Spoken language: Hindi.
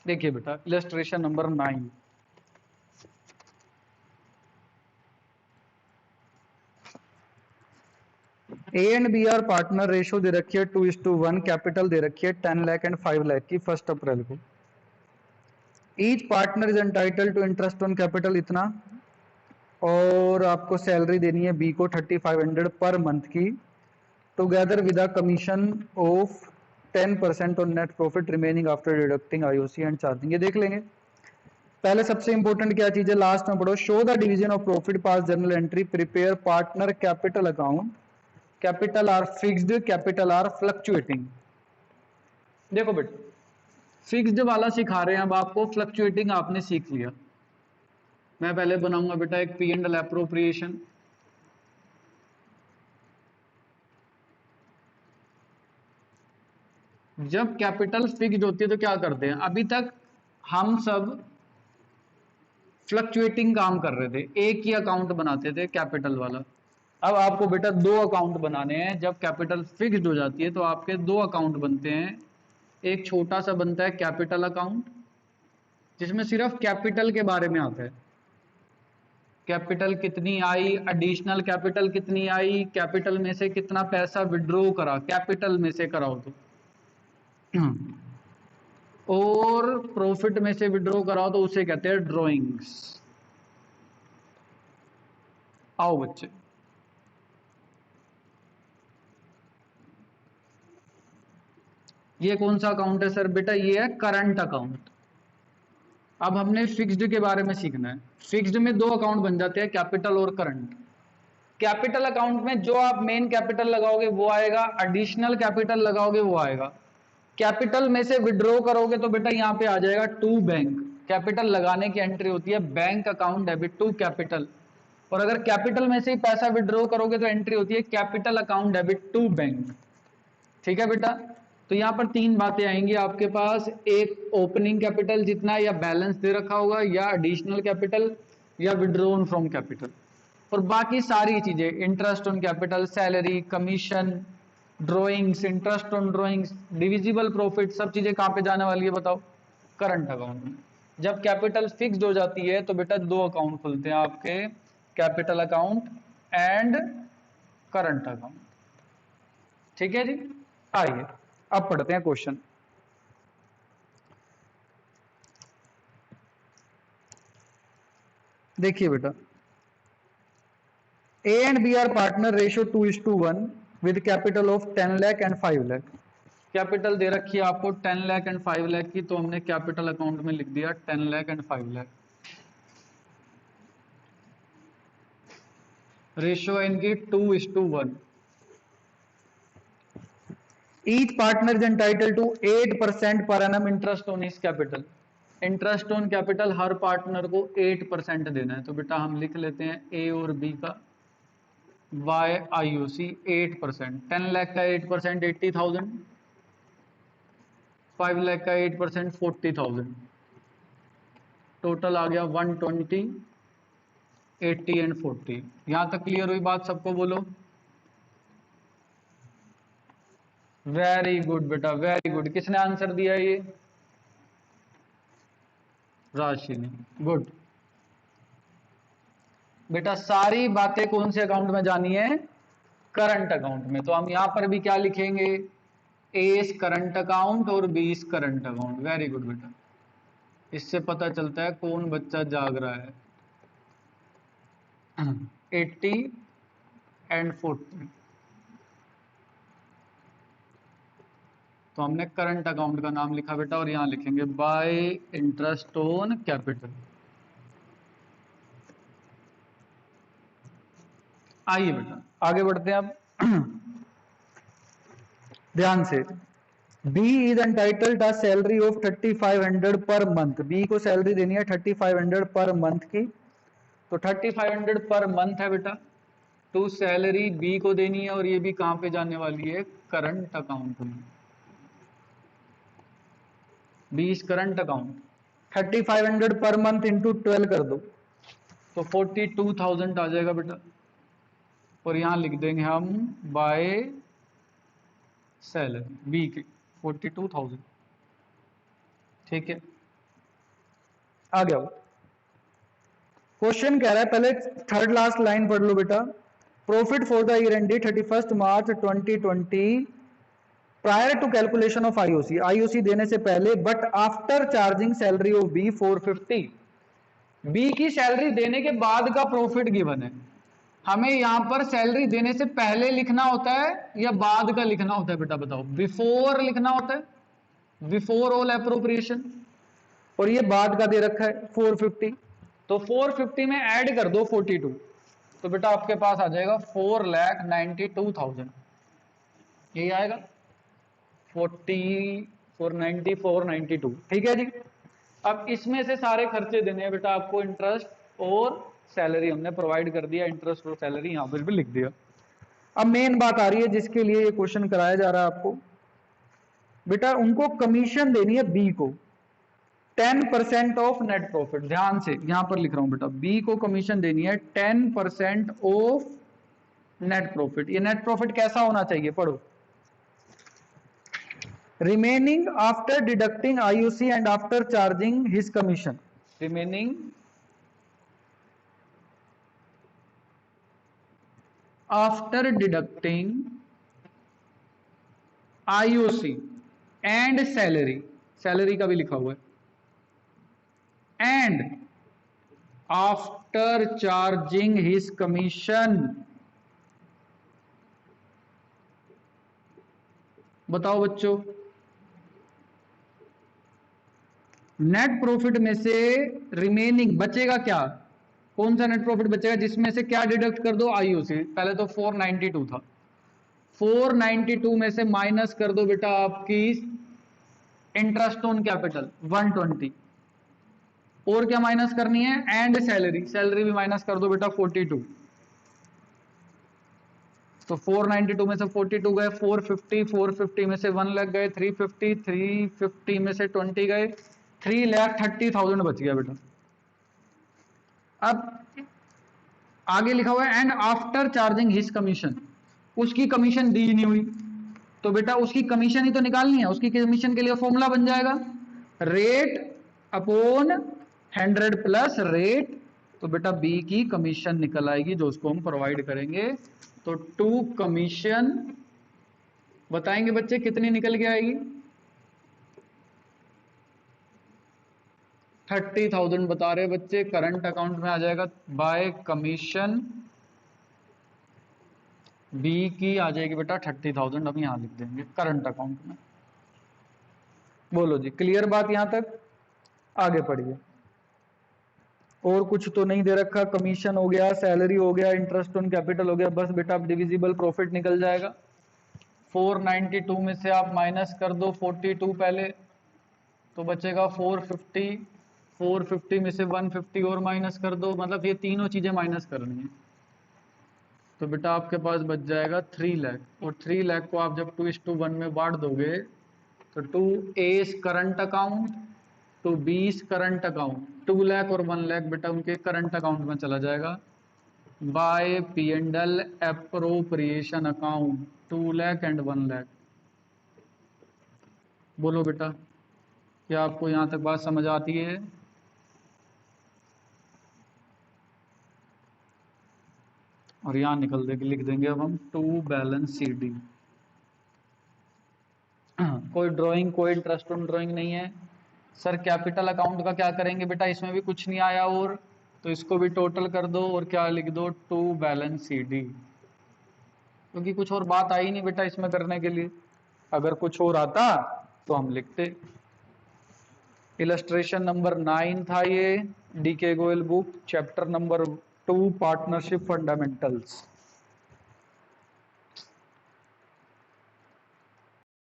देखिए बेटा illustration number 9। A and B are partner, ratio दे रखी है 2:1, कैपिटल दे रखी है 10 लाख एंड 5 लाख की 1 अप्रैल को। Each partner is entitle to interest on capital इतना, और आपको सैलरी देनी है बी को 3500 पर मंथ की, together with a commission of 10% on net profit remaining after deducting IOC and charging. ये देख लेंगे। पहले सबसे इंपॉर्टेंट क्या चीज है, लास्ट में पढ़ो, show the division of profit pass journal entry, prepare partner capital account, capital R fixed, capital R fluctuating. देखो बेटा फिक्स्ड वाला सिखा रहे हैं अब आपको, फ्लक्चुएटिंग आपने सीख लिया। मैं पहले बनाऊंगा बेटा एक पी एंड एल एप्रोप्रिएशन। जब कैपिटल फिक्स्ड होती है तो क्या करते हैं, अभी तक हम सब फ्लक्चुएटिंग काम कर रहे थे, एक ही अकाउंट बनाते थे कैपिटल वाला। अब आपको बेटा दो अकाउंट बनाने हैं। जब कैपिटल फिक्स्ड हो जाती है तो आपके दो अकाउंट बनते हैं। एक छोटा सा बनता है कैपिटल अकाउंट, जिसमें सिर्फ कैपिटल के बारे में आता है, कैपिटल कितनी आई, एडिशनल कैपिटल कितनी आई, कैपिटल में से कितना पैसा विड्रॉ करा, कैपिटल में से कराओ तो और प्रॉफिट में से विड्रॉ कराओ तो उसे कहते हैं ड्रॉइंग्स। आओ बच्चे, ये कौन सा अकाउंट है सर? बेटा ये है करंट अकाउंट। अब हमने फिक्स्ड के बारे में सीखना है। फिक्स्ड में दो अकाउंट बन जाते हैं, कैपिटल और करंट। कैपिटल अकाउंट में जो आप मेन कैपिटल लगाओगे वो आएगा, एडिशनल कैपिटल लगाओगे वो आएगा। कैपिटल में से विड्रॉ करोगे तो बेटा यहां पे आ जाएगा टू बैंक। कैपिटल लगाने की एंट्री होती है bank account debit to capital, और अगर कैपिटल में से ही पैसा विड्रॉ करोगे तो एंट्री होती है capital account debit to bank. ठीक है बेटा, तो यहां पर तीन बातें आएंगी आपके पास, एक ओपनिंग कैपिटल जितना या बैलेंस दे रखा होगा, या एडिशनल कैपिटल, या विड्रॉन फ्रॉम कैपिटल, और बाकी सारी चीजें interest on capital, salary, commission, drawings, interest on drawings, divisible profit, सब चीजें कहां पे जाने वाली है बताओ? करंट अकाउंट में। जब कैपिटल फिक्स्ड हो जाती है तो बेटा दो अकाउंट खुलते हैं आपके, capital account and current account. ठीक है जी, आइए अब पढ़ते हैं क्वेश्चन। देखिए बेटा, A and B are partner, ratio 2:1 with capital of 10 lakh and 5 lakh. Capital दे रखी है आपको 10 लाख एंड 5 लाख की, तो हमने कैपिटल अकाउंट में लिख दिया 10 लाख एंड 5 लाख। रेशियो है इनकी 2:1। Each partner is entitle to 8% per annum interest on his capital. Interest on capital हर पार्टनर को 8% देना है, तो बेटा हम लिख लेते हैं ए और बी का बाय आईओसी 8%। 10 लाख का 8% 80,000, 5 लाख का 8% 40,000, टोटल आ गया 120, 80 एंड 40। यहां तक क्लियर हुई बात? सबको बोलो वेरी गुड बेटा, वेरी गुड। किसने आंसर दिया ये? राशि ने, गुड। बेटा सारी बातें कौन से अकाउंट में जानी है? करंट अकाउंट में। तो हम यहां पर भी क्या लिखेंगे? ए इज करंट अकाउंट और B is current account. Very good बेटा, इससे पता चलता है कौन बच्चा जाग रहा है। 80 एंड 40, तो हमने करंट अकाउंट का नाम लिखा बेटा, और यहां लिखेंगे बाय इंटरेस्ट ऑन कैपिटल। आइए बेटा आगे बढ़ते हैं अब ध्यान से। B is entitled a salary of 3500 per month. B को सैलरी देनी है 3500 पर मंथ की, तो 3500 पर मंथ है बेटा, टू सैलरी बी को देनी है, और ये भी कहां पे जाने वाली है? करंट अकाउंट में। B is current account. 3500 per month into 12 कर दो तो 42,000 आ जाएगा बेटा, और यहां लिख देंगे हम बाय सैलरी बी की 42,000। ठीक है, आ गया। क्वेश्चन कह रहा है, पहले थर्ड लास्ट लाइन पढ़ लो बेटा। Profit for the year ended 31 March 2020 prior to calculation of IOC, IOC देने से पहले, but after charging salary of B 450, B की सैलरी देने के बाद का प्रॉफिट गिवन है। हमें यहां पर सैलरी देने से पहले लिखना होता है या बाद का लिखना होता है बेटा, बताओ। बिफोर लिखना होता है, बिफोर ऑल अप्रोप्रिएशन, और ये बाद का दे रखा है 450, तो 450 में ऐड कर दो 42, तो बेटा आपके पास आ जाएगा 4,92,000, यही आएगा 492, ठीक है जी। अब इसमें से सारे खर्चे देने हैं बेटा आपको, इंटरेस्ट और सैलरी हमने प्रोवाइड कर दिया, इंटरेस्ट और सैलरी यहां पर भी लिख दिया। अब मेन बात आ रही है जिसके लिए ये क्वेश्चन कराया जा रहा है आपको, बेटा उनको कमीशन देनी है बी को 10% ऑफ नेट प्रॉफिट। ध्यान से यहां पर लिख रहा हूं बेटा, बी को कमीशन देनी है 10% ऑफ नेट प्रॉफिट। ये नेट प्रॉफिट कैसा होना चाहिए, पढ़ो। Remaining after deducting IUC and after charging his commission, remaining after deducting IOC and salary, salary का भी लिखा हुआ है, and after charging his commission. बताओ बच्चों, नेट प्रॉफिट में से रिमेनिंग बचेगा क्या, कौन सा नेट प्रॉफिट बचेगा जिसमें से क्या डिडक्ट कर दो, आईओसी। पहले तो 492 था, 492 में से माइनस कर दो बेटा आपकी इंटरेस्ट ऑन कैपिटल 120, और क्या माइनस करनी है, एंड सैलरी, सैलरी भी माइनस कर दो बेटा 42। तो 492 में से 42 गए, 450, 450 में से 1 लाख गए, 350, 350 में से 20 गए, 3,30,000 बच गया बेटा। अब आगे लिखा हुआ है and after charging his commission, उसकी कमीशन दी नहीं हुई, तो बेटा उसकी कमीशन ही तो निकालनी है। उसकी कमीशन के लिए फॉर्मूला बन जाएगा रेट अपॉन 100 प्लस रेट, तो बेटा बी की कमीशन निकल आएगी जो उसको हम प्रोवाइड करेंगे। तो टू कमीशन बताएंगे बच्चे कितनी निकल के आएगी, 30,000 बता रहे बच्चे, करंट अकाउंट में आ जाएगा बाय कमीशन बी की आ जाएगी बेटा 30,000, अब यहां लिख देंगे करंट अकाउंट में। बोलो जी, क्लियर बात यहां तक, आगे पढ़िए। और कुछ तो नहीं दे रखा, कमीशन हो गया, सैलरी हो गया, इंटरेस्ट ऑन कैपिटल हो गया, बस बेटा अब डिविजिबल प्रॉफिट निकल जाएगा। 492 में से आप माइनस कर दो 42 पहले, तो बचेगा 450, 450 में से 150 और माइनस कर दो, मतलब ये तीनों चीजें माइनस करनी है, तो बेटा आपके पास बच जाएगा 3 लाख, और 3 लाख को आप जब 2:1 में बांट दोगे तो 2 current account, 2 current account, 2 lakh और 1 लाख बेटा उनके करंट अकाउंट में चला जाएगा by P&L appropriation account 2 lakh and 1 lakh. बोलो बेटा, क्या आपको यहां तक बात समझ आती है? और यहां निकल देंगे, लिख देंगे अब हम टू बैलेंस CD। कोई ड्राइंग, कोई इंटरेस्ट ऑन ड्राइंग नहीं है सर। कैपिटल अकाउंट का क्या करेंगे बेटा, इसमें भी कुछ नहीं आया, और तो इसको भी टोटल कर दो और क्या लिख दो, टू बैलेंस CD, क्योंकि कुछ और बात आई नहीं बेटा इसमें करने के लिए। अगर कुछ और आता तो हम लिखते। इलस्ट्रेशन नंबर 9 था ये, DK Goyal book, chapter number 2 partnership fundamentals.